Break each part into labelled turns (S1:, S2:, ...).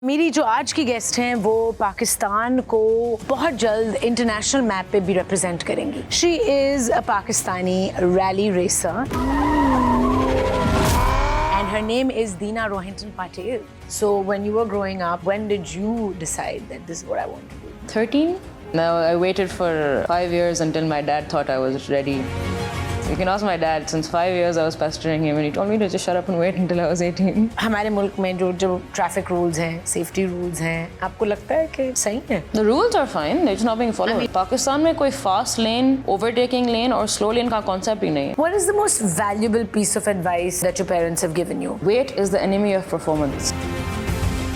S1: मेरी जो आज की गेस्ट हैं वो पाकिस्तान को बहुत जल्द इंटरनेशनल मैप पे भी रिप्रेजेंट करेंगी. She is a Pakistani rally racer and her name is Deena Rohinton Patel. So when you were growing up, when did you decide that this is what I want to do?
S2: 13. Now I waited for 5 years until my dad thought I was ready. You can ask my dad. Since 5 years I was pestering him and he told me to just shut up and wait until I was 18.
S1: हमारे मुल्क में जो traffic rules हैं, safety rules हैं, आपको लगता है कि सही है?
S2: The rules are fine. It's not being followed. Pakistan में कोई fast lane, overtaking lane और slow lane का concept ही नहीं है.
S1: What is the most valuable piece of advice that your parents have given you?
S2: Weight is the enemy of performance.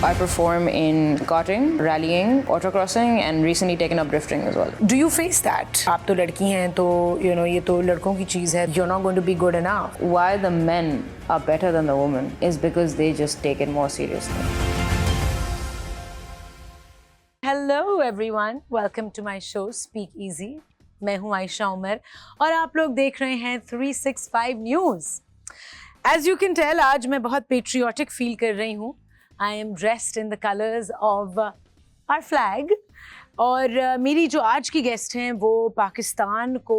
S2: I perform in karting, rallying, autocrossing and recently taken up drifting as well.
S1: Do you face that? आप तो लड़की हैं तो ये तो लड़कों की चीज़ है. You're not going to be good enough.
S2: Why the men are better than the women is because they just take it more seriously.
S1: Hello everyone, welcome to my show Speak Easy. मैं हूँ आयशा उमर और आप लोग देख रहे हैं 365 news. As you can tell, आज मैं बहुत patriotic feel कर रही हूँ. I am dressed in the colors of our flag. और मेरी जो आज की गेस्ट हैं वो पाकिस्तान को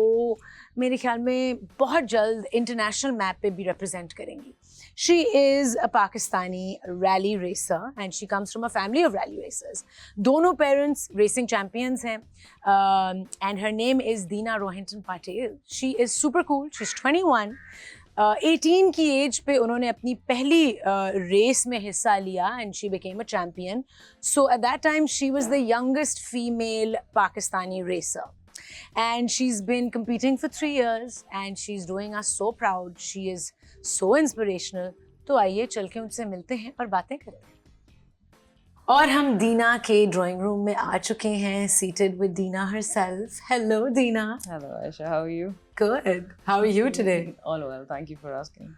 S1: मेरे ख्याल में बहुत जल्द इंटरनेशनल मैप पे भी रिप्रेजेंट करेंगी. She is a Pakistani rally racer and she comes from a family of rally racers. दोनों parents racing champions हैं and her name is Deena Rohinton Patel. She is super cool. She's 21. 18 की as पे उन्होंने अपनी पहली race में हिस्सा लिया and she became a champion. So at that time she was the youngest female Pakistani racer. And she's been competing for 3 years and she's doing us so proud. She is so inspirational. तो आइए चल के उनसे मिलते हैं और बातें करते हैं. और हम दीना के ड्राइंग रूम में आ चुके हैं, seated with Deena herself. Hello Deena.
S2: Hello Aisha, how are you?
S1: Good. How are you today?
S2: All well, thank you for asking.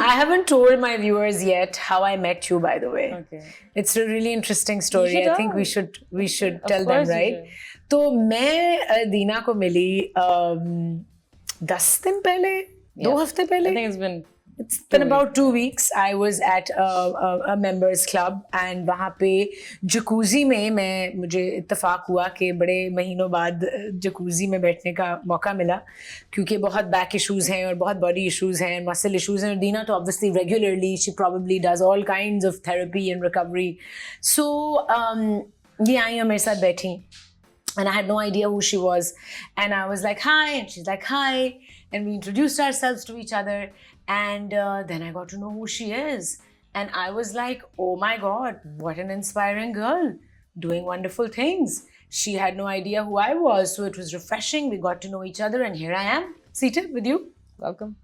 S1: I haven't told my viewers yet how I met you, by the way.
S2: Okay.
S1: It's a really interesting story.
S2: You should
S1: I think we should tell them,
S2: course you
S1: right? तो मैं दीना को मिली 10 दिन पहले, 2 हफ्ते पहले.
S2: I think
S1: It's been about 2 weeks. I was at a members club and वहाँ पे jacuzzi में मुझे इत्तेफाक हुआ कि बड़े महीनों बाद जकूज़ी में बैठने का मौका मिला क्योंकि बहुत बैक इश्यूज़ हैं और बहुत बॉडी इश्यूज़ हैं, मसल इश्यूज़ हैं. और दीना तो obviously regularly she probably does all kinds of therapy and recovery. So ये आई और मेरे साथ बैठी. And I had no idea who she was. And I was like, hi. And she's like, hi. And we introduced ourselves to each other. And then I got to know who she is. And I was like, oh my God, what an inspiring girl. Doing wonderful things. She had no idea who I was. So it was refreshing. We got to know each other. And here I am, seated with you.
S2: welcome.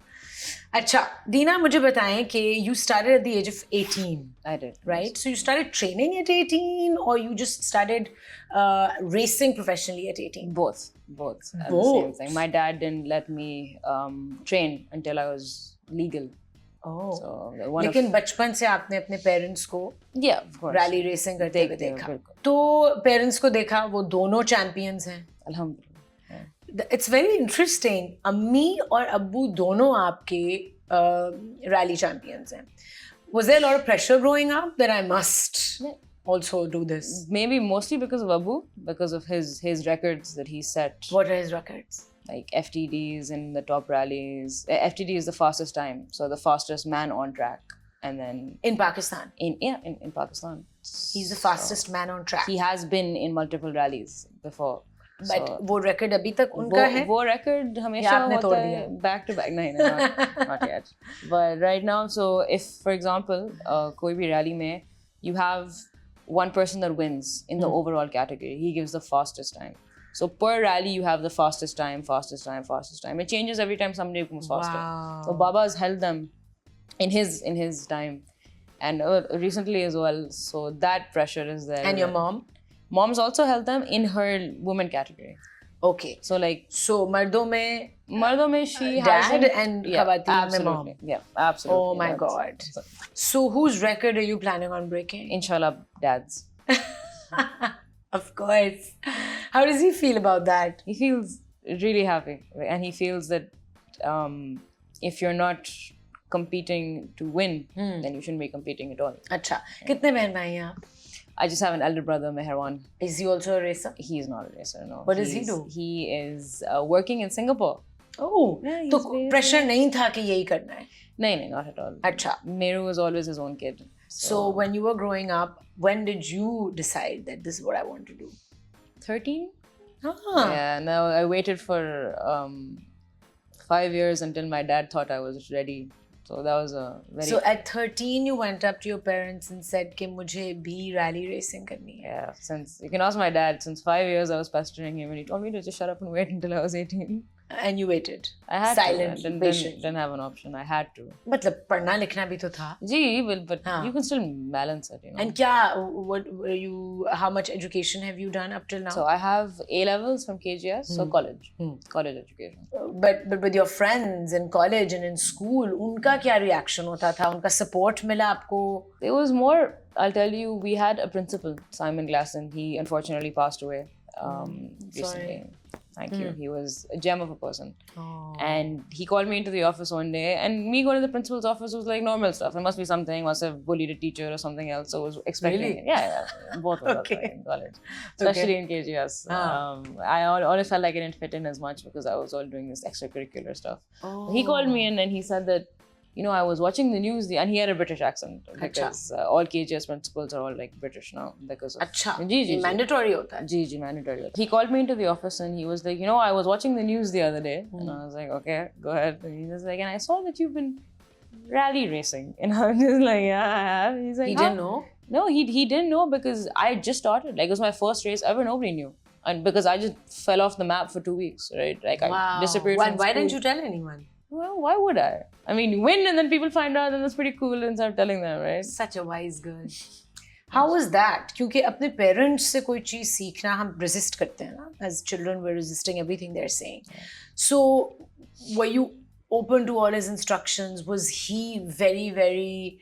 S1: अच्छा, Deena, मुझे बताएं कि you started at the age of 18.
S2: I did.
S1: Right? So you started training at 18 or you just started racing professionally at 18?
S2: Both at the same thing. My dad didn't let me train until I was legal.
S1: Oh.
S2: So
S1: लेकिन बचपन से आपने अपने parents को
S2: of course.
S1: Rally racing करते हुए
S2: देखते
S1: देखा.
S2: बिल्कुल.
S1: तो पेरेंट्स को देखा, वो दोनों चैंपियंस हैं.
S2: Alhamdulillah.
S1: It's very interesting. अम्मी और अब्बू दोनों आपके रैली चैंपियंस हैं. Was there a lot of pressure growing up that I must also do this?
S2: Maybe mostly because of Abu, because of his records that he set.
S1: What are his records?
S2: Like FTDs in the top rallies. FTD is the fastest time, so the fastest man on track. And then
S1: In Pakistan?
S2: in Pakistan.
S1: He's the fastest man on track.
S2: He has been in multiple rallies before.
S1: But वो record अभी तक उनका है?
S2: वो record हमेशा
S1: आपने तोड़
S2: होता
S1: दिया?
S2: है back to back. नहीं, not yet. But right now, so if for example कोई भी rally में you have one person that wins in the overall category, he gives the fastest time. So per rally you have the fastest time. It changes every time somebody comes faster.
S1: Wow.
S2: So Baba has held them in his time, and recently as well. So that pressure is there.
S1: And your mom?
S2: Mom's also held them in her women category.
S1: Okay.
S2: So like
S1: So मर्दों में
S2: she
S1: dad
S2: has
S1: and खवातीन में mom.
S2: Yeah, absolutely.
S1: Oh my God. So whose record are you planning on breaking?
S2: Inshallah, dad's.
S1: Of course. How does he feel about that?
S2: He feels really happy, and he feels that if you're not competing to win, then you shouldn't be competing at all.
S1: अच्छा, कितने बहन भाई हैं आप?
S2: I just have an elder brother, Meherwan.
S1: Is he also a racer?
S2: He is not a racer, no.
S1: What does he do?
S2: He is working in Singapore.
S1: Oh,
S2: Yeah,
S1: तो
S2: he's based
S1: pressure नहीं था कि यही करना है.
S2: No, not at all.
S1: अच्छा.
S2: Meru was always his own kid.
S1: So when you were growing up, when did you decide that this is what I want to do?
S2: 13?
S1: Ah.
S2: Yeah, no, I waited for 5 years until my dad thought I was ready. So that was a very...
S1: So at 13 you went up to your parents and said कि मुझे भी rally racing करनी है.
S2: Yeah, since you can ask my dad, since 5 years I was pestering him and he told me to just shut up and wait until I was 18.
S1: And you waited.
S2: I had
S1: Silently,
S2: to. Didn't have an option. I had to.
S1: मतलब पढ़ना लिखना भी तो था.
S2: Gee, but
S1: हाँ.
S2: you can still balance it, you know.
S1: And क्या what were you? How much education have you done up till now?
S2: So I have A levels from KGS, so college, college education.
S1: But with your friends in college and in school, उनका क्या reaction होता था? उनका support मिला आपको?
S2: It was more. I'll tell you, we had a principal, Simon Glasson. He unfortunately passed away recently. Thank you. He was a gem of a person.
S1: Oh.
S2: And he called me into the office one day, and me going to the principal's office was like normal stuff. It must be something, must have bullied a teacher or something else. So I was expecting
S1: Really?
S2: it. Yeah, both of us in college, especially in KGS. I always felt like I didn't fit in as much because I was all doing this extracurricular stuff.
S1: Oh.
S2: He called me in and he said that, you know, I was watching the news, and he had a British accent because all KGS principals are all like British now because of...
S1: अच्छा.
S2: जी,
S1: Mandatory होता है.
S2: जी, mandatory. He called me into the office and he was like, you know, I was watching the news the other day. And I was like, okay, go ahead. And he was like, and I saw that you've been rally racing. And I was just like, yeah, I have. He's like,
S1: He didn't know?
S2: No, he didn't know because I just started. Like, it was my first race ever. Nobody knew. And because I just fell off the map for 2 weeks, right? Like,
S1: Wow.
S2: I disappeared from
S1: Why
S2: school.
S1: didn't you tell anyone?
S2: Well, why would I? I mean, win and then people find out and that's pretty cool and start telling them, right?
S1: Such a wise girl. How was that? क्योंकि अपने parents से कोई चीज़ सीखना हम resist करते हैं ना. As children, we're resisting everything they're saying. So, were you open to all his instructions? Was he very, very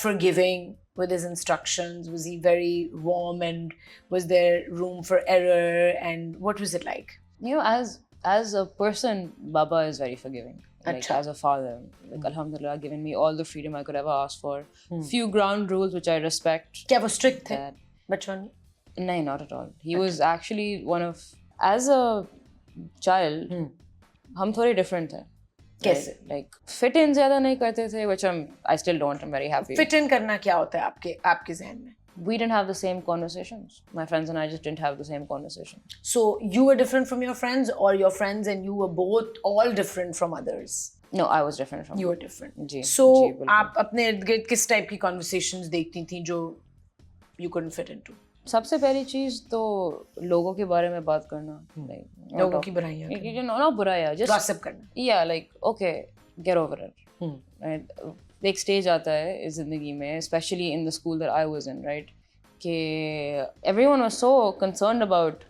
S1: forgiving with his instructions? Was he very warm and was there room for error? And what was it like?
S2: You know, as a person, Baba is very forgiving. Like,
S1: Achha.
S2: as a father, like, Alhamdulillah, given me all the freedom I could ever ask for. Few ground rules which I respect.
S1: क्या वो strict थे
S2: That.
S1: बचपन में?
S2: No, not at all. He was actually one of... As a child, हम थोड़े different थे.
S1: कैसे?
S2: Like, fit in ज़्यादा नहीं करते थे, which I still don't. I'm very happy.
S1: Fit in करना क्या होता है आपके ज़हन में?
S2: We didn't have the same conversations. My friends and I just didn't have the same conversation.
S1: So you were different from your friends, or your friends and you were both all different from others?
S2: No, I was different from
S1: You were different.
S2: Ji,
S1: So
S2: जी, बिल्कुल.
S1: आप अपने इर्द-गिर्द किस type की conversations देखती थी जो you couldn't fit into?
S2: सबसे पहली चीज तो लोगों के बारे में बात करना. Like, not
S1: लोगों
S2: talk-
S1: की बुराइयाँ करना.
S2: You know, not बुराइयाँ, just
S1: Gossip करना.
S2: yeah, like okay, get over it. Right? एक stage आता है इस जिंदगी में, especially in the school that I was in, right? कि everyone was so concerned about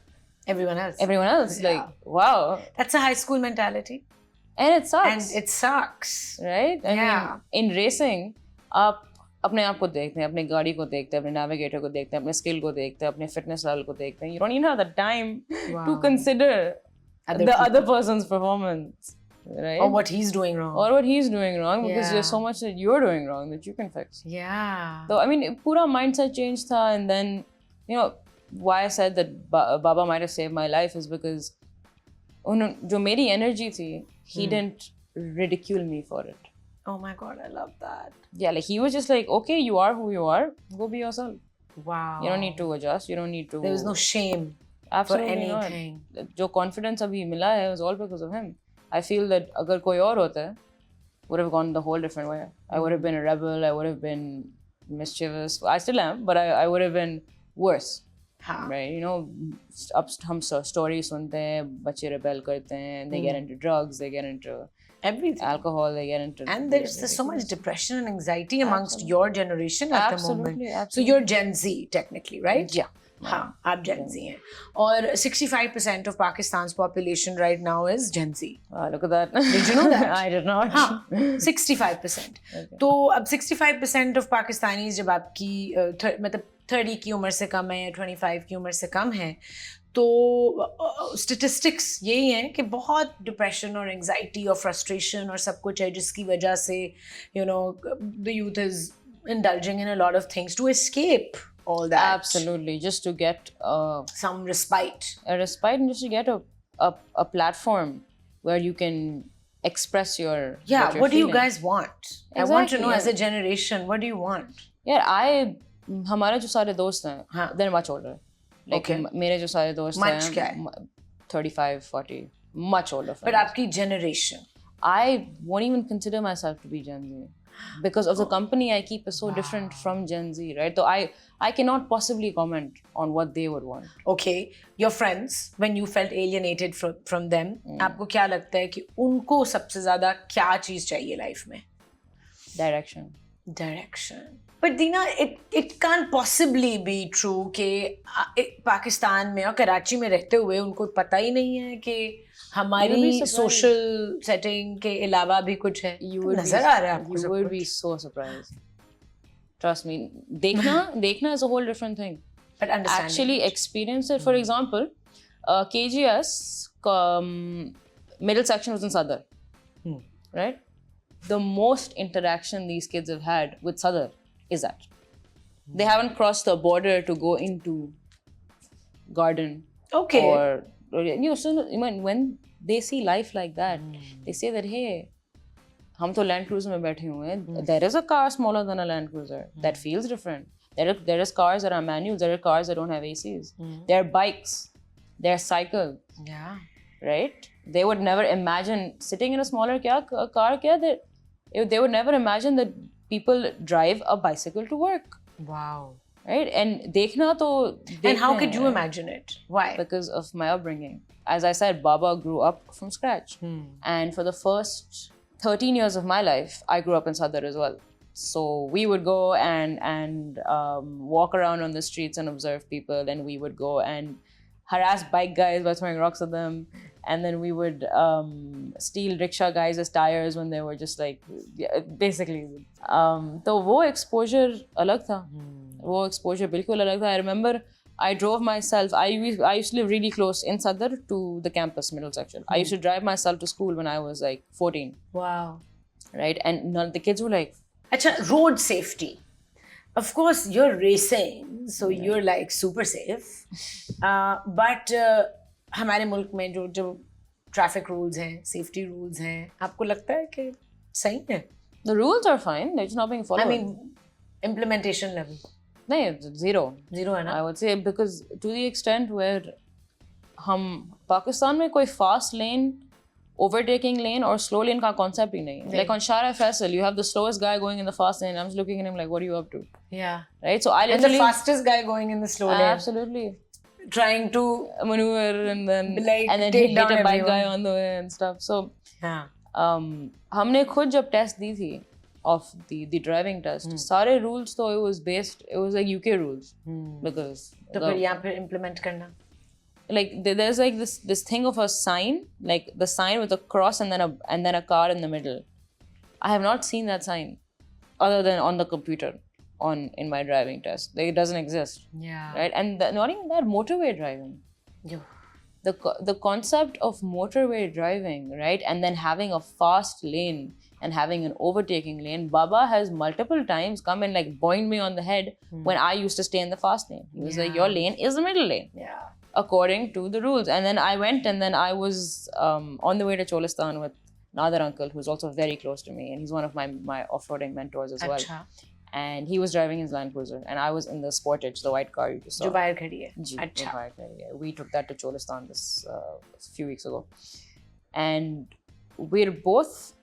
S1: Everyone else. Yeah.
S2: Like, wow.
S1: That's a high school mentality.
S2: And it sucks.
S1: And it sucks.
S2: Right? I
S1: Yeah.
S2: mean, in racing, आप अपने आप को देखते हैं, अपने गाड़ी को देखते हैं, अपने navigator को देखते हैं, अपने skill को देखते हैं, अपने fitness level को देखते हैं. You don't even have the time to
S1: Wow.
S2: consider
S1: Other
S2: the
S1: people.
S2: other person's performance. Right?
S1: Or what he's doing wrong.
S2: Or what he's doing wrong because
S1: Yeah.
S2: there's so much that you're doing wrong that you can fix.
S1: Yeah.
S2: So I mean, पूरा mindset change था, and then you know why I said that Baba might have saved my life is because जो मेरी energy थी, he didn't ridicule me for it.
S1: Oh my God, I love that.
S2: Yeah, like he was just like, okay, you are who you are, go be yourself.
S1: Wow.
S2: You don't need to adjust. You don't need to.
S1: There was no shame
S2: Absolutely
S1: for anything.
S2: not. जो confidence अभी मिला है was all because of him. I feel that अगर कोई और होता है, would have gone the whole different way. I would have been a rebel. I would have been mischievous. I still am, but I would have been worse.
S1: हाँ.
S2: Right? You know, अब हम stories सुनते हैं, बच्चे rebel करते हैं, they get into drugs, they get into
S1: Everything.
S2: alcohol, they get into...
S1: And there's so much depression and anxiety amongst your generation at the moment.
S2: Absolutely.
S1: So you're Gen Z technically, right?
S2: Yeah.
S1: हाँ, आप Gen Z हैं. और 65% of Pakistan's population right now is Gen Z.
S2: Look at that.
S1: Did you know that?
S2: I did not.
S1: हाँ, 65%. तो अब 65% of Pakistanis जब आपकी मतलब 30 की उम्र से कम है या 25 की उम्र से कम है, तो स्टेटिस्टिक्स यही हैं कि बहुत डिप्रेशन और एंजाइटी और फ्रस्ट्रेशन और सब कुछ है जिसकी वजह से the youth is indulging in a lot of things to escape all that.
S2: Absolutely, just to get
S1: Some respite.
S2: a respite and just to get a platform where you can express your
S1: Yeah,
S2: what you're
S1: what do you
S2: feeling.
S1: guys want? I want to
S2: Exactly,
S1: know
S2: yeah.
S1: as a generation, what do you want?
S2: यार हमारे जो सारे दोस्त हैं
S1: हाँ.
S2: they're much older. Like
S1: Okay.
S2: मेरे जो सारे दोस्त
S1: Much क्या
S2: हैं
S1: है?
S2: 35, 40, much older
S1: But
S2: friends.
S1: आपकी generation.
S2: I won't even consider myself to be Gen Z because of the company I keep is so different from Gen Z, right? So I cannot possibly comment on what they would want.
S1: Okay, your friends, when you felt alienated from them, आपको क्या लगता है कि उनको सबसे ज्यादा क्या चीज चाहिए लाइफ में?
S2: Direction.
S1: Direction. But Dina, it can't possibly be true कि पाकिस्तान में और कराची में रहते हुए उनको पता ही नहीं है कि हमारी सोशल सेटिंग के अलावा भी कुछ है. नजर आ रहा है आपको?
S2: You would be so surprised. Trust me. देखना is a whole different thing.
S1: But understanding.
S2: Actually experience it. For example, KGS middle section was in Sadr, right? The most interaction these kids have had with Sadr is that they haven't crossed the border to go into garden.
S1: Okay.
S2: Or you know, so when they see life like that, they say that hey, हम तो Land Cruiser में बैठे हुए हैं. There is a car smaller than a Land Cruiser that feels different. There is cars that are manuals. There are cars that don't have ACs. There are bikes. There are cycles.
S1: Yeah.
S2: Right? They would never imagine sitting in a smaller car. They would never imagine that people drive a bicycle to work.
S1: Wow.
S2: Right? And देखना तो
S1: And how could you imagine it? Why?
S2: Because of my upbringing. As I said, Baba grew up from scratch. And for the first 13 years of my life, I grew up in Sadr as well. So we would go and walk around on the streets and observe people, and we would go and harass bike guys by throwing rocks at them, and then we would steal rickshaw guys' tires when they were just like, basically. So वो exposure अलग था. वो exposure बिल्कुल अलग था. I remember I drove myself. I used to live really close in Sadr to the campus middle section. I used to drive myself to school when I was like 14.
S1: Wow.
S2: Right? And none of the kids were like,
S1: Acha, road safety. Of course, you're racing, so you're like super safe. But हमारे मुल्क में जो traffic rules हैं, safety rules हैं, आपको लगता है कि सही है?
S2: the rules are fine. They're just not being followed.
S1: I mean, implementation level.
S2: नहीं, zero.
S1: Zero है ना?
S2: I would say because to the extent where हम पाकिस्तान में कोई fast lane, overtaking lane or slow lane का concept ही नहीं है. Like on Shara Faisal, you have the slowest guy going in the fast lane. I'm just looking at him like, what are you up to?
S1: Yeah.
S2: Right? So I
S1: And the
S2: literally...
S1: fastest guy going in the slow lane.
S2: Absolutely.
S1: Trying to
S2: maneuver and then
S1: like,
S2: and then
S1: take
S2: hit
S1: down
S2: a bike
S1: everyone.
S2: guy on the way and stuff. So
S1: yeah.
S2: हमने खुद जब test दी थी of the driving test, सारे rules तो it was like UK rules because
S1: तो फिर यहाँ पे implement करना.
S2: Like there's like this thing of a sign, like the sign with a cross and then a car in the middle. I have not seen that sign other than on the computer in my driving test. Like, it doesn't exist.
S1: Yeah.
S2: Right? And not even that, motorway driving.
S1: Yeah.
S2: The concept of motorway driving, right? And then having a fast lane and having an overtaking lane. Baba has multiple times come and like boinged me on the head when I used to stay in the fast lane. He was like, your lane is the middle lane.
S1: Yeah.
S2: According to the rules. And then I went and then I was on the way to Cholistan with another uncle who's also very close to me, and he's one of my off-roading mentors as well. And he was driving his Land Cruiser and I was in the Sportage, the white car you just saw.
S1: जो बाहर खड़ी है.
S2: जी, जो बाहर खड़ी है. We took that to Cholistan this a few weeks ago. And we're both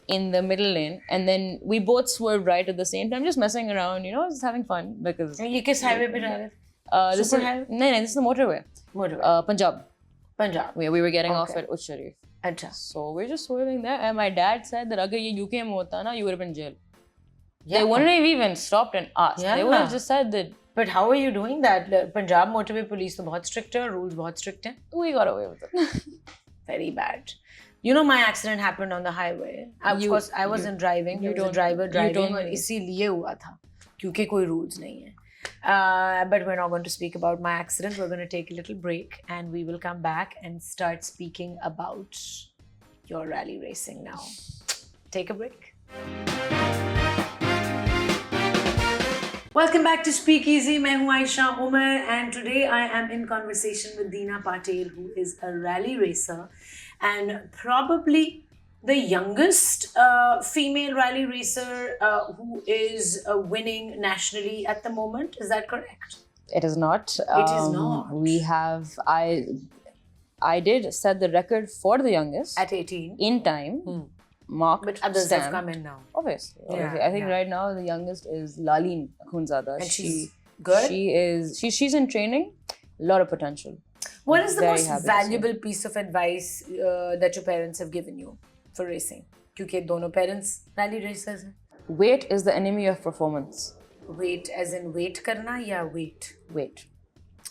S2: in the middle lane, and then we both swerved right at the same time, just messing around, you know, just having fun because...
S1: ये किस highway पे जा रहे थे?
S2: This is the motorway. Punjab. We were getting off at Uch Sharif.
S1: अच्छा.
S2: So we're just swerving there, and my dad said that अगर ये UK में होता ना, you would have been in jail.
S1: Yeah.
S2: They wouldn't have even stopped and asked.
S1: Yeah.
S2: They would have just said that.
S1: But how are you doing that? Punjab motorway police तो बहुत strict है, rules बहुत strict हैं.
S2: We got away with it.
S1: Very bad. You know, my accident happened on the highway. Of course, I wasn't driving. There was a driver driving, और इसीलिए हुआ था, क्योंकि कोई rules नहीं है. But we're not going to speak about my accident. We're going to take a little break, and we will come back and start speaking about your rally racing now. Take a break. Welcome back to Speak Easy. मैं हूँ Ayesha Umar and today I am in conversation with Deena Patel, who is a rally racer and probably the youngest female rally racer who is winning nationally at the moment. Is that correct?
S2: It is not.
S1: It is not.
S2: We have. I did set the record for the youngest
S1: At 18.
S2: in time. Marked.
S1: But others have
S2: stamped.
S1: come in now.
S2: Obviously.
S1: Yeah,
S2: I think
S1: yeah.
S2: right now the youngest is Laleen Khunzada.
S1: And she's good?
S2: She is. She's in training. A lot of potential.
S1: What is the
S2: Very
S1: most
S2: happy to see.
S1: valuable piece of advice that your parents have given you for racing? क्योंकि दोनों parents rally racers हैं.
S2: Weight is the enemy of performance.
S1: Weight as in wait करना या weight?
S2: Weight.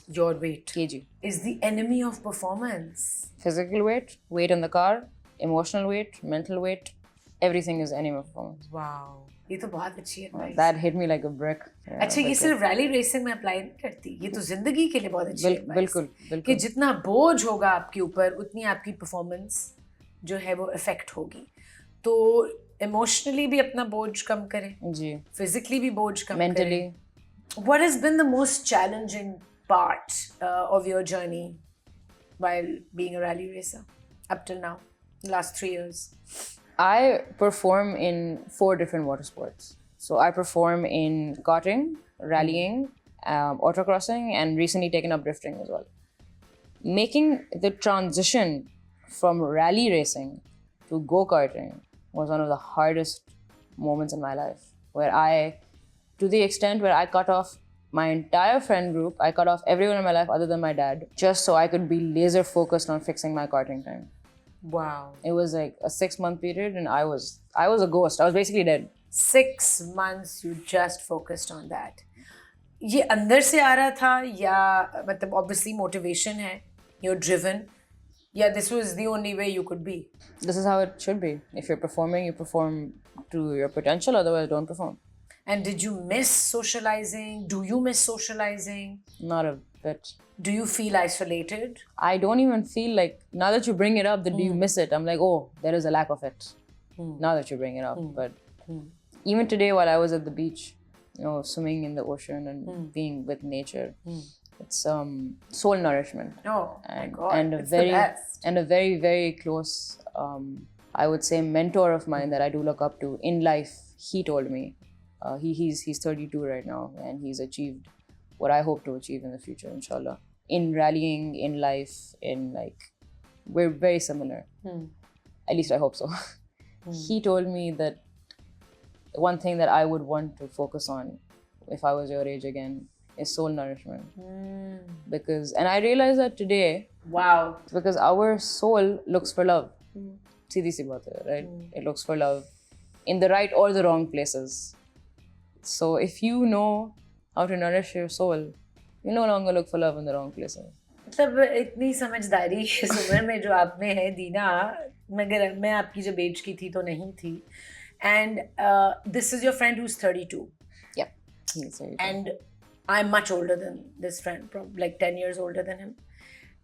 S1: Your weight
S2: kg.
S1: is the enemy of performance.
S2: Physical weight, weight in the car, emotional weight, mental weight, everything is enemy of performance.
S1: Wow. ये तो बहुत अच्छी advice.
S2: That hit me like a brick. Yeah,
S1: अच्छा ये सिर्फ rally racing में apply नहीं करती, ये तो जिंदगी के लिए बहुत अच्छी advice.
S2: बिल्कुल
S1: कि
S2: बिल्कुल.
S1: जितना बोझ होगा आपके ऊपर उतनी आपकी performance जो है वो affect होगी. तो emotionally भी अपना बोझ कम करें,
S2: जी.
S1: physically भी बोझ कम
S2: Mentally.
S1: करें. What has been the most challenging part of your journey while being a rally racer up till now, the last 3 years?
S2: I perform in 4 different water sports. So I perform in karting, rallying, autocrossing, and recently taken up drifting as well. Making the transition from rally racing to go-karting was one of the hardest moments in my life, where to the extent where I cut off my entire friend group, I cut off everyone in my life other than my dad, just so I could be laser focused on fixing my karting time.
S1: Wow.
S2: It was like a 6-month period, and I was a ghost. I was basically dead.
S1: 6 months you just focused on that. ये अंदर से आ रहा था या मतलब obviously motivation है, you're driven, yeah, this was the only way you could be.
S2: This is how it should be. If you're performing, you perform to your potential, otherwise don't perform.
S1: And did you miss socializing? Do you miss socializing?
S2: Not a bit.
S1: Do you feel isolated?
S2: I don't even feel like, now that you bring it up, that do you miss it? I'm like, oh, there is a lack of it. Now that you bring it up. But even today while I was at the beach, swimming in the ocean and being with nature, it's soul nourishment.
S1: Oh my God,
S2: and
S1: it's the best.
S2: And a very, very close, I would say, mentor of mine that I do look up to in life, he told me, he's 32 right now, and he's achieved what I hope to achieve in the future, inshallah. In rallying, in life, we're very similar. At least I hope so. He told me that one thing that I would want to focus on if I was your age again is soul nourishment. And I realized that today,
S1: Wow.
S2: because our soul looks for love. Seedhi si baat hai, right? It looks for love in the right or the wrong places. So if you know how to nourish your soul, you no longer look for love in the wrong places.
S1: मतलब इतनी समझदारी इस उम्र में जो आप में है दीना, मगर मैं आपकी जब एज की थी तो नहीं थी. And this is your friend who's 32.
S2: Yeah, he's 32.
S1: And I'm much older than this friend, probably like 10 years older than him.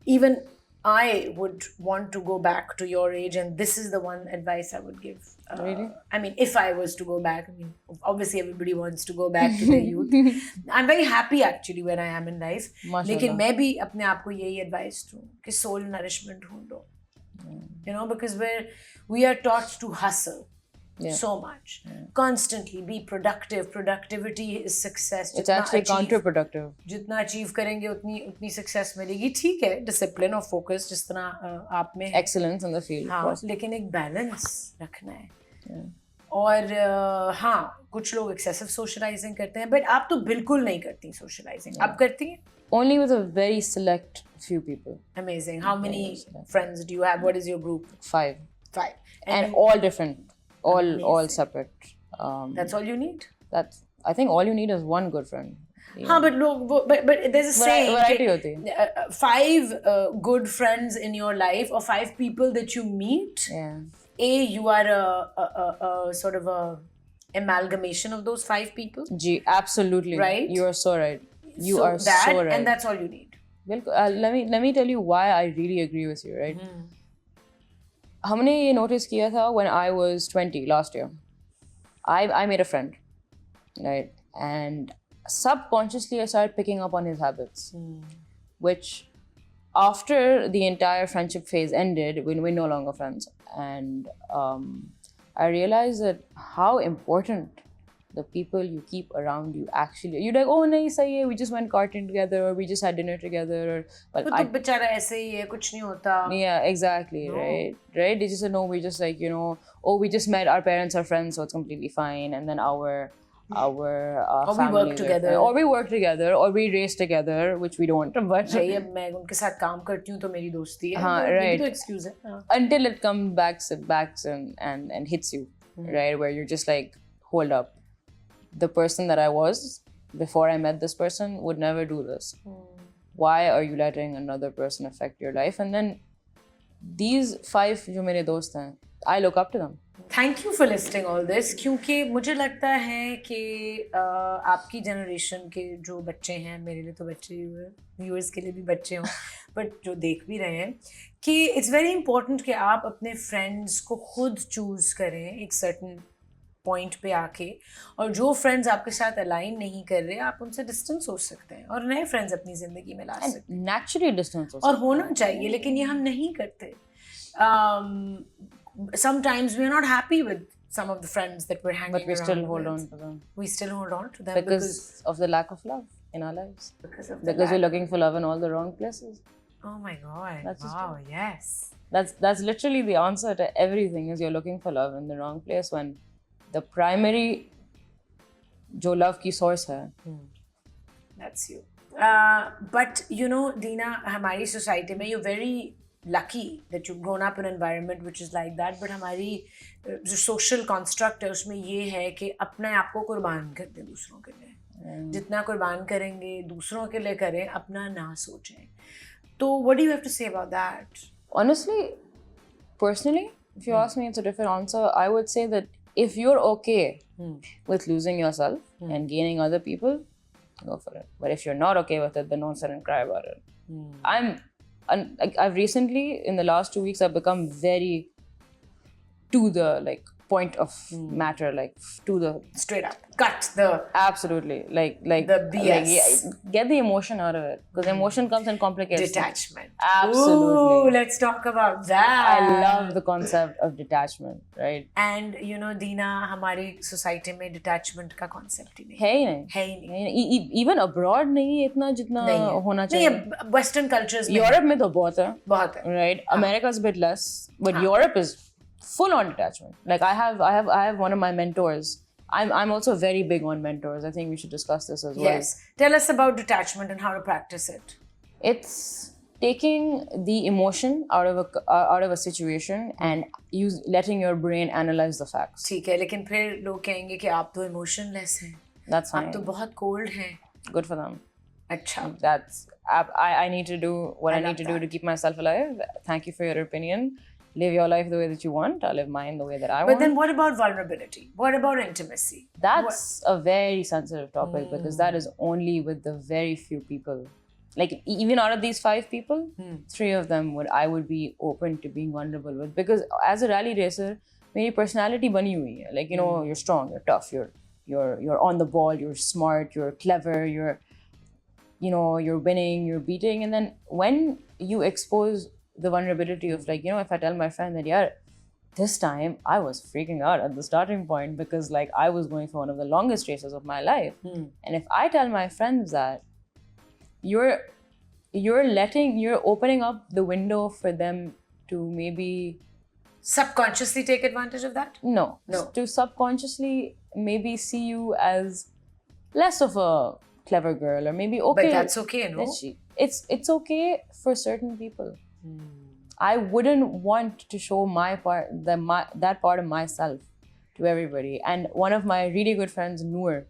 S1: Even I would want to go back to your age, and this is the one advice I would give.
S2: Really?
S1: I mean, if I was to go back, I mean, obviously everybody wants to go back to their youth. I'm very happy actually where I am in life. लेकिन मैं भी अपने आप को यही advice दूँ कि soul nourishment ढूंढो. Because we are taught to hustle.
S2: Yeah.
S1: So much. Constantly be productive. Productivity is success.
S2: It's actually counterproductive.
S1: जितना achieve करेंगे उतनी success मिलेगी. ठीक है, discipline और focus जिस तरह आप में है.
S2: Excellence in the field.
S1: हाँ, लेकिन एक balance रखना है. और हाँ, कुछ लोग excessive socializing करते हैं, but आप तो बिल्कुल नहीं करती socializing. आप करती हैं?
S2: Only with a very select few people.
S1: Amazing. How many friends do you have? What is your group?
S2: 5.
S1: 5.
S2: And all different. All separate.
S1: That's all you need?
S2: I think all you need is one good friend.
S1: हाँ, but there's a saying.
S2: Variety होती है.
S1: 5 good friends in your life, or 5 people that you meet.
S2: Yeah.
S1: You are a sort of a amalgamation of those 5 people.
S2: Gee, absolutely.
S1: Right?
S2: You are so right. You are so right.
S1: And that's all you need.
S2: Well, let me tell you why I really agree with you, right? हमने ये notice किया था when I was 20 last year. I made a friend, right? And subconsciously I started picking up on his habits, which after the entire friendship phase ended, when we're no longer friends, and I realized that how important the people you keep around you actually. You're like, oh, nahi, sahi hai, we just went karting together, or we just had dinner together, or
S1: वो तो बेचारा ऐसे ही है, कुछ नहीं होता.
S2: yeah, exactly,
S1: No.
S2: right. They just said no. We just like, you know, oh, we just met. Our parents are friends, so it's completely fine. And then our
S1: or we
S2: families
S1: work
S2: are
S1: together.
S2: fine. Or we work together, or we race together, which we don't. But
S1: भाई अब मैं उनके साथ काम करती हूँ तो मेरी दोस्ती है.
S2: हाँ,
S1: ये भी
S2: right.
S1: तो excuse है. हाँ.
S2: until it comes back and hits you, right? Where you're just like, hold up, the person that I was before I met this person would never do this. Why are you letting another person affect your life? And then these 5 जो मेरे दोस्त हैं, I look up to them.
S1: Thank you for listing all this, क्योंकि मुझे लगता है कि आपकी जनरेशन के जो बच्चे हैं, मेरे लिए तो बच्चे ही हुए, व्यूअर्स के लिए भी बच्चे हों, बट जो देख भी रहे हैं, कि इट्स वेरी इंपॉर्टेंट कि आप अपने फ्रेंड्स को खुद चूज़ करें एक सर्टन पॉइंट पे आके, और जो फ्रेंड्स आपके साथ अलाइन नहीं कर रहे, आप उनसे डिस्टेंस हो सकते हैं और नए फ्रेंड्स अपनी ज़िंदगी में ला सकते हैं.
S2: Naturally distance
S1: और होना चाहिए, लेकिन ये हम नहीं करते. Sometimes we are not happy with some of the friends that we're hanging
S2: but we
S1: around
S2: still hold
S1: with.
S2: on to them
S1: We still hold on to them
S2: because of the lack of love in our lives.
S1: because of the
S2: Because we're
S1: lack.
S2: looking for love in all the wrong places.
S1: Oh my God!
S2: That's just
S1: Wow! Yes.
S2: That's literally the answer to everything. Is you're looking for love in the wrong place when the primary जो love की source है.
S1: That's you. But you know, Deena, हमारी society में you're very lucky that you've grown up in an environment which is like that. But हमारी जो social construct है उसमें ये है कि अपने आप को कुर्बान कर दें दूसरों के लिए. जितना कुर्बान करेंगे दूसरों के लिए करें, अपना ना सोचें. तो what do you have to say about that?
S2: Honestly, personally, if you ask me, it's a different answer. I would say that if you're okay with losing yourself and gaining other people, go for it. But if you're not okay with it, then don't sit and cry about it. I've recently, in the last 2 weeks, I've become very to the like point of matter, like to the
S1: Straight up, cut the
S2: absolutely like
S1: the BS.
S2: Get the emotion out of it, because emotion comes and complicates things.
S1: detachment.
S2: Absolutely.
S1: Ooh, let's talk about that.
S2: I love the concept of detachment, right?
S1: And you know, Deena, हमारी society में detachment का concept ही नहीं
S2: है ही नहीं.
S1: है ही नहीं.
S2: Even abroad नहीं है इतना जितना
S1: नहीं है.
S2: होना
S1: नहीं
S2: चाहिए.
S1: है, Western cultures में
S2: Europe में तो बहुत है,
S1: बहुत है.
S2: right? America's a bit less, but Europe is full on detachment. Like I have one of my mentors. I'm also very big on mentors. I think we should discuss this as well.
S1: Yes. Tell us about detachment and how to practice it.
S2: It's taking the emotion out of a situation and letting your brain analyze the facts.
S1: ठीक है, लेकिन फिर लोग कहेंगे कि आप तो emotionless हैं.
S2: That's fine.
S1: आप तो बहुत cold हैं.
S2: Good for them.
S1: अच्छा.
S2: That's I need to do what I need to do to keep myself alive. Thank you for your opinion. Live your life the way that you want. I'll live mine the way that I want.
S1: But then what about vulnerability? What about intimacy?
S2: That's a very sensitive topic because that is only with the very few people. Like even out of these 5 people, 3 of them I would be open to being vulnerable with, because as a rally racer, my personality bani hui hai. Like, you know, you're strong, you're tough, you're on the ball, you're smart, you're clever, you're winning, you're beating, and then when you expose the vulnerability of, like, you know, if I tell my friend that, yeah, this time I was freaking out at the starting point because like I was going for one of the longest races of my life, and if I tell my friends that, you're opening up the window for them to maybe
S1: subconsciously take advantage of that?
S2: No. To subconsciously maybe see you as less of a clever girl, or maybe okay.
S1: But that's okay, no?
S2: It's okay for certain people. I wouldn't want to show that part of myself to everybody. And one of my really good friends, Noor,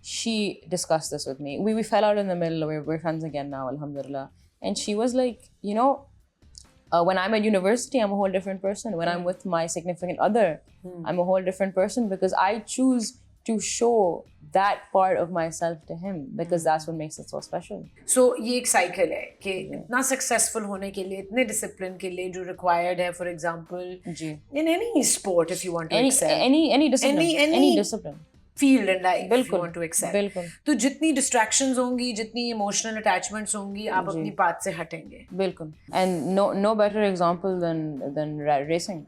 S2: she discussed this with me. We fell out in the middle. We're friends again now, alhamdulillah. And she was like, you know, when I'm at university, I'm a whole different person. When I'm with my significant other, I'm a whole different person, because I choose to show that part of myself to him, because that's what makes it so special.
S1: So ये एक cycle है कि इतना successful होने के लिए, इतने discipline के लिए जो required है, for example,
S2: ji.
S1: in any sport, if you want to excel.
S2: Any discipline. Any discipline.
S1: field in life if you
S2: बिल्कुल,
S1: want to excel.
S2: बिल्कुल,
S1: तो जितनी distractions होंगी, जितनी emotional attachments होंगी, आप
S2: जी.
S1: अपनी path से हटेंगे.
S2: बिल्कुल. And no better example than racing,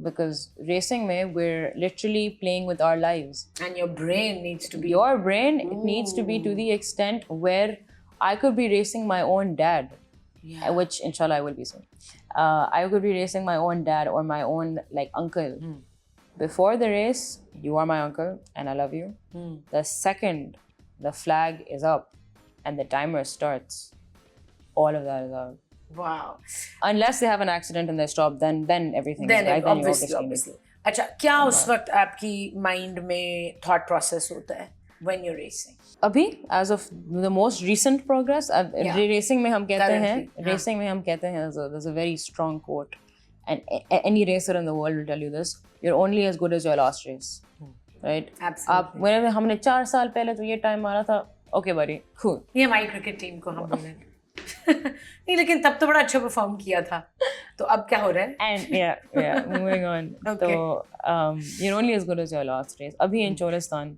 S2: because racing में we're literally playing with our lives.
S1: And your brain needs to be.
S2: Your brain, it needs to be to the extent where I could be racing my own dad,
S1: Yeah.
S2: which inshallah I will be soon. I could be racing my own dad or my own like uncle. Before the race, you are my uncle and I love you. The second the flag is up and the timer starts, all of that is out.
S1: Wow.
S2: Unless they have an accident and they stop, then everything
S1: Then
S2: is right. Then you're
S1: obviously.
S2: obviously.
S1: अच्छा, क्या उस वक्त आपकी mind में thought process होता है when you're racing?
S2: अभी as of the most recent progress, racing में हम कहते हैं,
S1: Currently,
S2: racing में हम कहते हैं, there's a very strong quote, and any racer in the world will tell you this: you're only as good as your last race, right?
S1: Absolutely.
S2: Whenever हमने 4 साल पहले तो ये time मारा था, okay buddy, cool.
S1: ये हमारी क्रिकेट टीम को हम बोलें. नहीं, लेकिन तब तो बड़ा अच्छा परफॉर्म किया था. तो अब क्या हो रहा है?
S2: And yeah, moving on.
S1: Okay.
S2: So you're only as good as your last race. Abhi in Cholistan.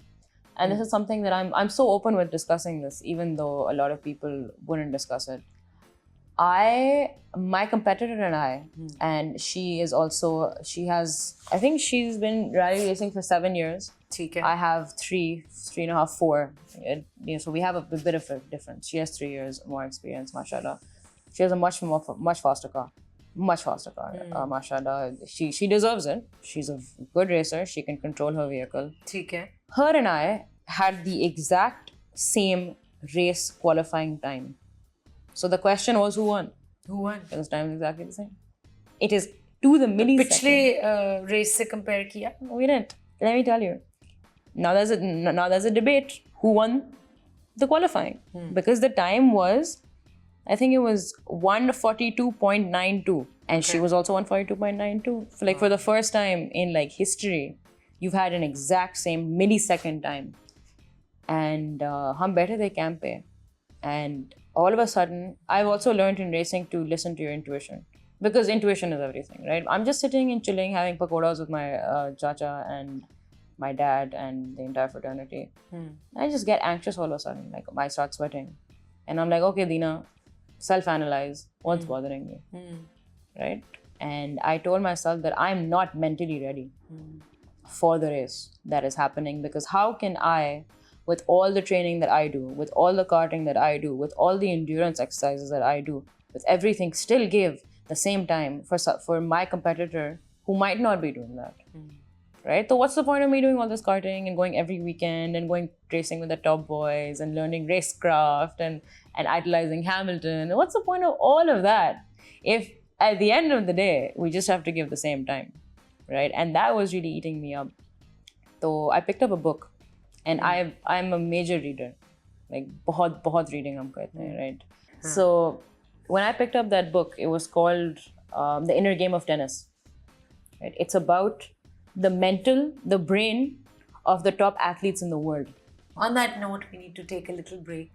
S2: And this is something that I'm so open with discussing this, even though a lot of people wouldn't discuss it. My competitor and I, and I think she's been rally racing for 7 years.
S1: ठीक है.
S2: I have 3.5, 4. So we have a bit of a difference. She has 3 years more experience, mashallah. She has a much faster car. Much faster car, mashallah. She deserves it. She's a good racer. She can control her vehicle.
S1: ठीक है.
S2: Her and I had the exact same race qualifying time. So the question was, who won?
S1: Who won?
S2: Because time is exactly the same. It is to the millisecond.
S1: पिछले race से compare किया?
S2: We didn't. Let me tell you. Now there's a debate. Who won the qualifying? Because the time was, I think it was 142.92, and she was also 142.92. Like for the first time in like history, you've had an exact same millisecond time. And hum baithe the camp pe, and all of a sudden, I've also learned in racing to listen to your intuition, because intuition is everything, right? I'm just sitting and chilling, having pakoras with my chacha and my dad and the entire fraternity. I just get anxious all of a sudden, like I start sweating, and I'm like, okay, Dina, self-analyze what's bothering you, right? And I told myself that I'm not mentally ready for the race that is happening, because how can I, with all the training that I do, with all the karting that I do, with all the endurance exercises that I do, with everything, still give the same time for my competitor who might not be doing that, right? So what's the point of me doing all this karting and going every weekend and going racing with the top boys and learning racecraft and idolizing Hamilton? What's the point of all of that if at the end of the day we just have to give the same time, right? And that was really eating me up. So I picked up a book, and I'm a major reader, like बहुत reading हम कहते हैं, right? So when I picked up that book, it was called The Inner Game of Tennis. Right? It's about the brain of the top athletes in the world.
S1: On that note, we need to take a little break,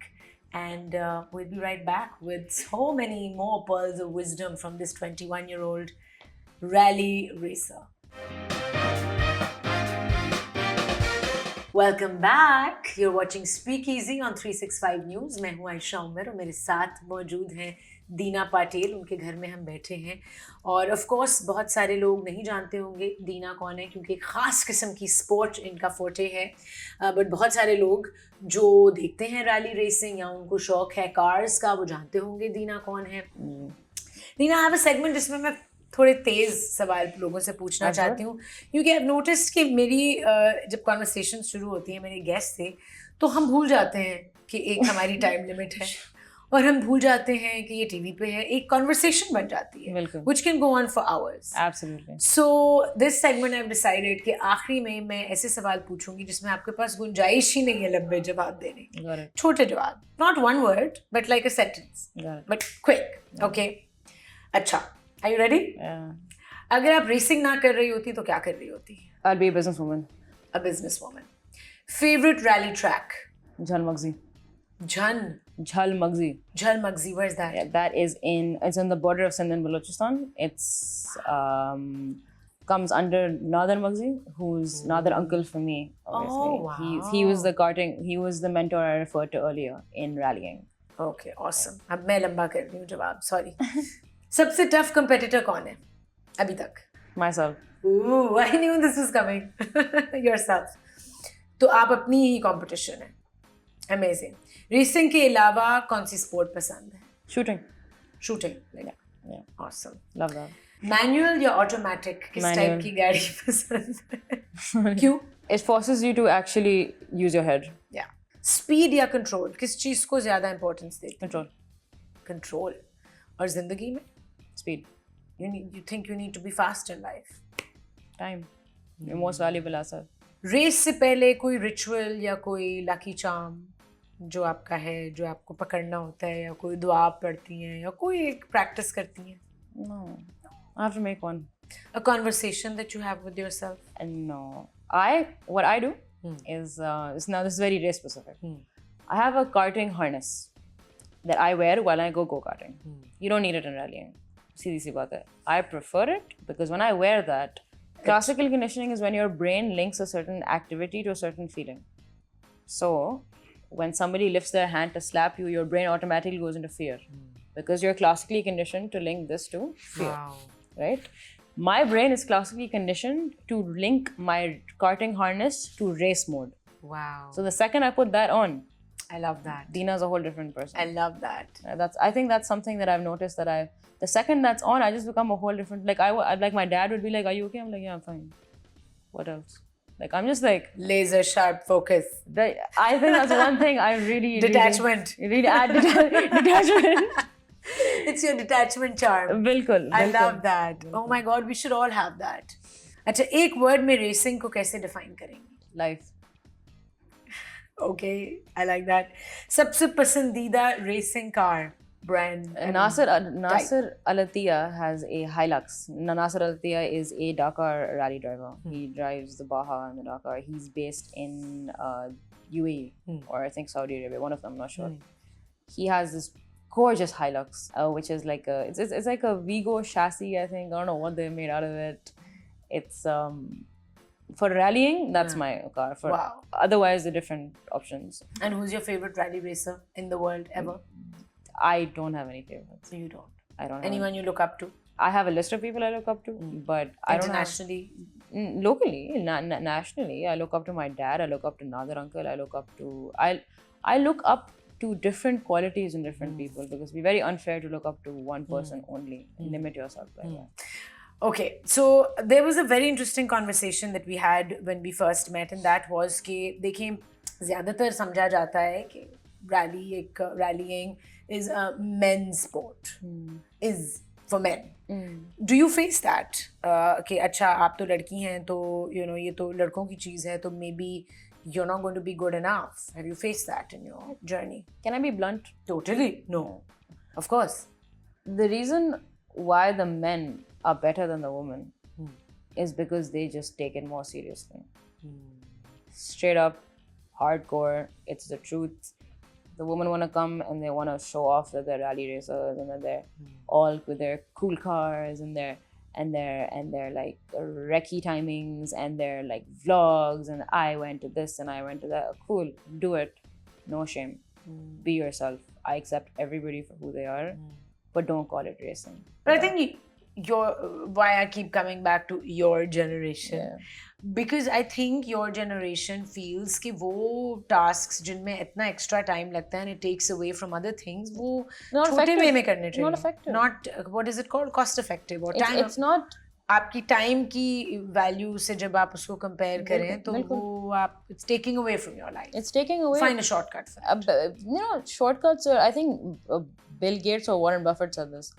S1: and we'll be right back with so many more pearls of wisdom from this 21-year-old rally racer. Welcome back. You're watching Speakeasy on 365 News. मैं हूँ आयशा उमर और मेरे साथ मौजूद हैं दीना पाटिल. उनके घर में हम बैठे हैं और ऑफ कोर्स बहुत सारे लोग नहीं जानते होंगे दीना कौन है, क्योंकि एक ख़ास किस्म की स्पोर्ट इनका फोटे है. बट बहुत सारे लोग जो देखते हैं रैली रेसिंग या उनको शौक है कार्स का, वो जानते होंगे दीना कौन है. दीना, आई हैव अ सेगमेंट जिसमें मैं थोड़े तेज़ सवाल लोगों से पूछना चाहती हूँ, क्योंकि आई हैव नोटिस्ड कि मेरी जब कॉन्वर्सेशन शुरू होती है मेरे गेस्ट से, तो हम भूल जाते हैं कि एक हमारी टाइम लिमिट है और हम भूल जाते हैं कि ये टीवी पे है. एक कॉन्वर्सेशन बन जाती है which can go on for hours.
S2: Absolutely.
S1: So this segment I've decided कि आखिरी में मैं ऐसे सवाल पूछूंगी जिसमें आपके पास गुंजाइश ही नहीं है लंबे जवाब देने की. छोटे जवाब, not one word but like a sentence, but quick. Okay. अच्छा, are you ready?
S2: Yeah.
S1: अगर आप रेसिंग ना कर रही होती तो क्या कर रही होती?
S2: I'll be a businesswoman.
S1: A businesswoman. Favorite rally track?
S2: Jhalmagzi.
S1: Jhalmagzi. Jhalmagzi, where's that?
S2: Yeah, that is it's in the border of Sindh and Balochistan. It's comes under Nader Magzi, who's Nader uncle for me. Obviously,
S1: Oh, wow.
S2: he was the he was the mentor I referred to earlier in rallying.
S1: Okay, awesome. अब मैं लंबा कर रही हूँ जवाब, sorry. सबसे tough competitor कौन है अभी तक?
S2: Myself.
S1: Ooh, I knew this was coming. Yourself. तो आप अपनी ही competition है. Amazing. Racing के अलावा कौन सी sport पसंद है?
S2: Shooting.
S1: Shooting. Like,
S2: Yeah.
S1: Awesome.
S2: Love that.
S1: Manual या automatic? किस
S2: Manual.
S1: type की गाड़ी पसंद है? क्यों?
S2: It forces you to actually use your head.
S1: Yeah. Speed या control? किस चीज़ को ज़्यादा importance देते हैं?
S2: Control.
S1: Control. और ज़िंदगी में?
S2: Speed.
S1: You think you need to be fast in life?
S2: Time. Your most valuable asset.
S1: Race से पहले कोई रिचुअल या कोई लकी चार्म जो आपका है, जो आपको पकड़ना होता है, या कोई दुआ पढ़ती हैं, या कोई एक प्रैक्टिस करती हैं?
S2: No. I have to make one.
S1: A conversation that you have with yourself?
S2: And no. What I do is now this is very race specific. I have a karting harness that I wear while I go karting. You don't need it in rallying. सीधी सी बात है. I prefer it because when I wear that, classical conditioning is when your brain links a certain activity to a certain feeling. So when somebody lifts their hand to slap you, your brain automatically goes into fear because you're classically conditioned to link this to fear.
S1: Wow.
S2: Right? My brain is classically conditioned to link my karting harness to race mode.
S1: Wow.
S2: So the second I put that on,
S1: I love that.
S2: Dina's a whole different person.
S1: I love that.
S2: I think that's something that I've noticed that the second that's on, I just become a whole different. Like like my dad would be like, "Are you okay?" I'm like, "Yeah, I'm fine." What else? Like I'm just like
S1: Laser sharp focus.
S2: I think that's one thing I really
S1: Detachment.
S2: Really add detachment.
S1: It's your detachment charm.
S2: बिल्कुल.
S1: I love that. Oh my God, we should all have that. अच्छा, एक word में racing को कैसे define करेंगे?
S2: Life.
S1: Okay, I like that. सबसे पसंदीदा racing car brand?
S2: Nasser Al-Attiyah has a Hilux. Nasser Al-Attiyah is a Dakar rally driver. He drives the Baja and the Dakar. He's based in UAE or I think Saudi Arabia. One of them, I'm not sure. He has this gorgeous Hilux, which is like it's like a Vigo chassis. I think I don't know what they made out of it. It's for rallying. That's my car. For
S1: Wow.
S2: Otherwise, the different options.
S1: And who's your favorite rally racer in the world ever?
S2: I don't have any favorites.
S1: You don't.
S2: I don't.
S1: Anyone you look up to?
S2: I have a list of people I look up to, but I don't have.
S1: Internationally?
S2: Locally, nationally, I look up to my dad. I look up to Nader uncle. I look up to I look up to different qualities in different people because it'd be very unfair to look up to one person only and limit yourself by that.
S1: Okay, so there was a very interesting conversation that we had when we first met, and that was कि देखिए ज़्यादातर समझा जाता है कि rallying is a men's sport, is for men. Do you face that? कि अच्छा आप तो लड़की हैं तो ये तो लड़कों की चीज़ है तो maybe you're not going to be good enough. Have you faced that in your journey?
S2: Can I be blunt?
S1: Totally. No. Of course.
S2: The reason why the men are better than the women is because they just take it more seriously. Straight up, hardcore, it's the truth. The women want to come and they want to show off that they're rally racers and that they're all with their cool cars and their like recce timings and their like vlogs and I went to this and I went to that. Cool, do it. No shame. Be yourself. I accept everybody for who they are, but don't call it racing.
S1: But I think why I keep coming back to your generation, because I think your generation feels कि वो tasks जिनमें इतना extra time लगता है and it takes away from other things, वो छोटे way में करने चाहिए.
S2: Not effective.
S1: Not what is it called? Cost effective or time.
S2: It's not.
S1: आपकी time की value से जब आप उसको compare करें तो वो आप it's taking away from your life.
S2: It's taking away.
S1: Find a shortcut for that.
S2: Shortcuts are. I think Bill Gates or Warren Buffett said this.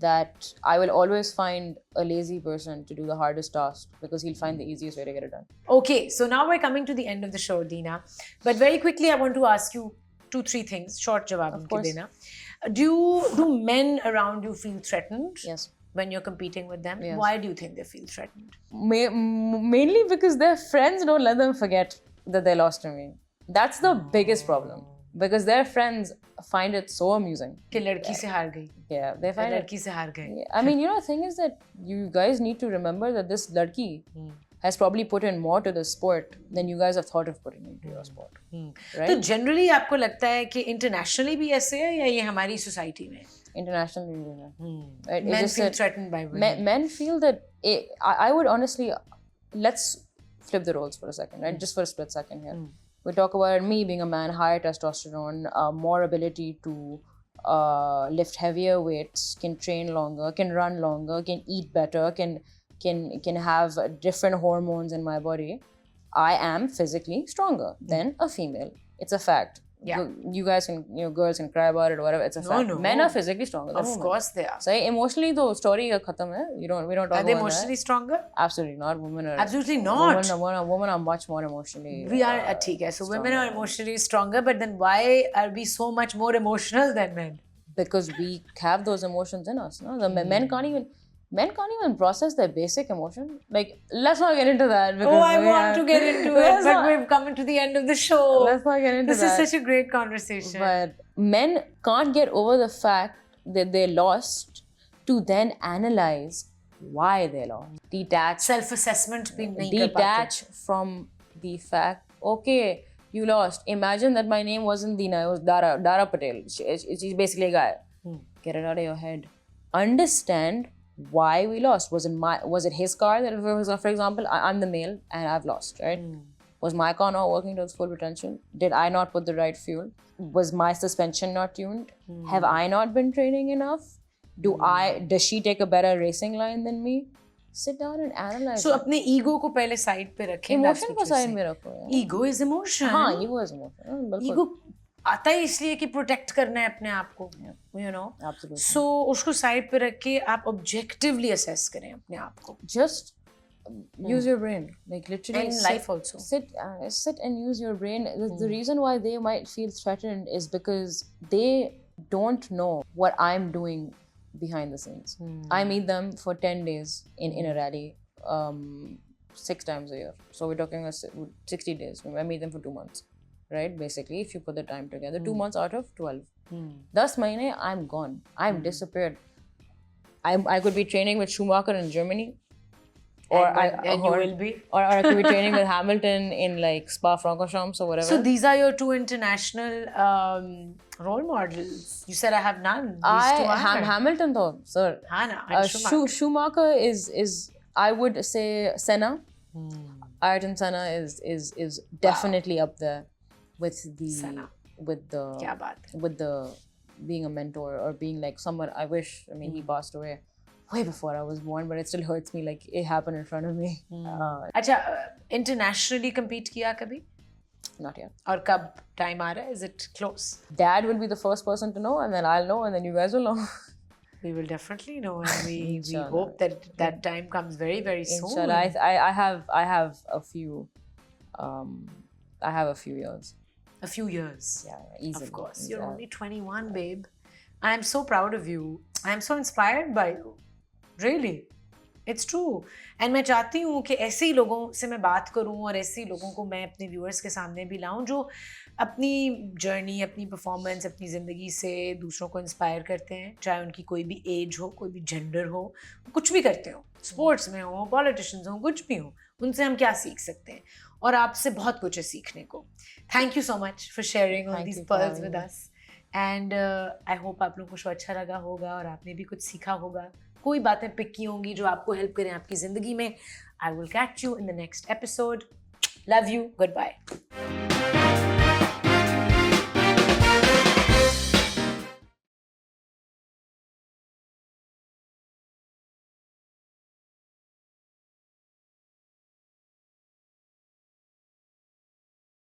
S2: That I will always find a lazy person to do the hardest task because he'll find the easiest way to get it done.
S1: Okay, so now we're coming to the end of the show, Dina. But very quickly, I want to ask you 2-3 things. Short jawab unke dena. Do men around you feel threatened?
S2: Yes.
S1: When you're competing with them?
S2: Yes.
S1: Why do you think they feel threatened?
S2: Mainly because their friends don't let them forget that they lost to me. That's the biggest problem. because their friends find it so amusing.
S1: कि लड़की से हार गई,
S2: Yeah, they find it.
S1: लड़की से हार गए.
S2: I mean, the thing is that you guys need to remember that this ladki has probably put in more to the sport than you guys have thought of putting into your sport. Right?
S1: तो generally आपको लगता है कि internationally भी ऐसे है या ये हमारी सोसाइटी में?
S2: Internationally, right?
S1: Men
S2: It's just
S1: feel
S2: that
S1: threatened by women.
S2: men feel that I would honestly, let's flip the roles for a second, right? Just for a split second here. We talk about me being a man, higher testosterone, more ability to lift heavier weights, can train longer, can run longer, can eat better, can have different hormones in my body. I am physically stronger than a female. It's a fact.
S1: Yeah.
S2: You guys can, girls can cry about it or whatever. It's a fact.
S1: No.
S2: Men are physically stronger than
S1: Of
S2: women.
S1: course they are.
S2: So emotionally, the story is khatam hai. We don't talk
S1: Are they
S2: about
S1: emotionally stronger?
S2: that. Absolutely not. Women are.
S1: Absolutely not.
S2: Women are much more emotionally.
S1: We are ठीक है. So women are emotionally stronger, but then why are we so much more emotional than men?
S2: Because we have those emotions in us. No, the men can't even process their basic emotion. Like, let's not get into that.
S1: Oh, I want to get into it, but we've come to the end of the show.
S2: Let's not get into
S1: this
S2: that.
S1: This is such a great conversation.
S2: But men can't get over the fact that they lost to then analyze why they lost.
S1: Self-assessment भी नहीं कर पाते.
S2: Detach from the fact, okay, you lost. Imagine that my name wasn't Dina, it was Dara Patel. She's basically a guy. Get it out of your head. Understand why we lost. Was it his car that was, for example, I'm the male and I've lost, right? Was my car not working to its full potential? Did I not put the right fuel? Was my suspension not tuned? Have I not been training enough? Does she take a better racing line than me? Sit down and analyze.
S1: So अपने ego को पहले side पे रखें.
S2: Emotion को side में रखो.
S1: Ego is emotion.
S2: हाँ, ego is emotion.
S1: Ego आता है इसलिए कि प्रोटेक्ट करना है अपने आप को,
S2: Absolutely.
S1: So उसको साइड पे रख के आप ऑब्जेक्टिवली असेस करें अपने आप को.
S2: Just use your brain, like literally.
S1: And life also.
S2: Sit and use your brain. The reason why they might feel threatened is because they don't know what I'm doing behind the scenes. I meet them for 10 days in a rally, 6 times a year. So we're talking about 60 days. I meet them for 2 months. Right, basically, if you put the time together, 2 months out of 12. 10 mahine, I'm gone. I'm disappeared. I could be training with Schumacher in Germany, or
S1: you will be,
S2: or I could be training with Hamilton in like Spa-Francorchamps or whatever.
S1: So these are your 2 international role models. You said I have none.
S2: Hamilton though, sir. Schumacher is I would say Senna. Ayrton Senna is definitely up there with the being a mentor or being like someone I wish. I mean, he passed away way before I was born, but it still hurts me like it happened in front of me.
S1: अच्छा, internationally compete किया कभी?
S2: Not yet.
S1: और कब time आ रहा है? Is it close?
S2: Dad will be the first person to know, and then I'll know, and then you guys will know.
S1: We will definitely know, and we hope that time comes very, very soon.
S2: Inshallah, I have a few. I have a few years.
S1: A few years.
S2: Yeah, easily.
S1: Of course. You're only 21, babe. I am so proud of you. I am so inspired by you. Really. It's true. And मैं चाहती हूँ कि ऐसे ही लोगों से मैं बात करूँ और ऐसे ही लोगों को मैं अपने व्यूअर्स के सामने भी लाऊँ जो अपनी जर्नी, अपनी परफॉर्मेंस, अपनी ज़िंदगी से दूसरों को इंस्पायर करते हैं, चाहे उनकी कोई भी एज हो, कोई भी जेंडर हो, कुछ भी करते हो, स्पोर्ट्स में हो, पॉलिटिशियंस हो, कुछ भी हो, उनसे हम क्या सीख सकते हैं. और आपसे बहुत कुछ है सीखने को. Thank you so much for sharing all these pearls with us. And I hope आप लोगों को अच्छा लगा होगा और आपने भी कुछ सीखा होगा. कोई बातें पिक की होंगी जो आपको हेल्प करें आपकी ज़िंदगी में. I will catch you in the next episode. Love you. Good bye.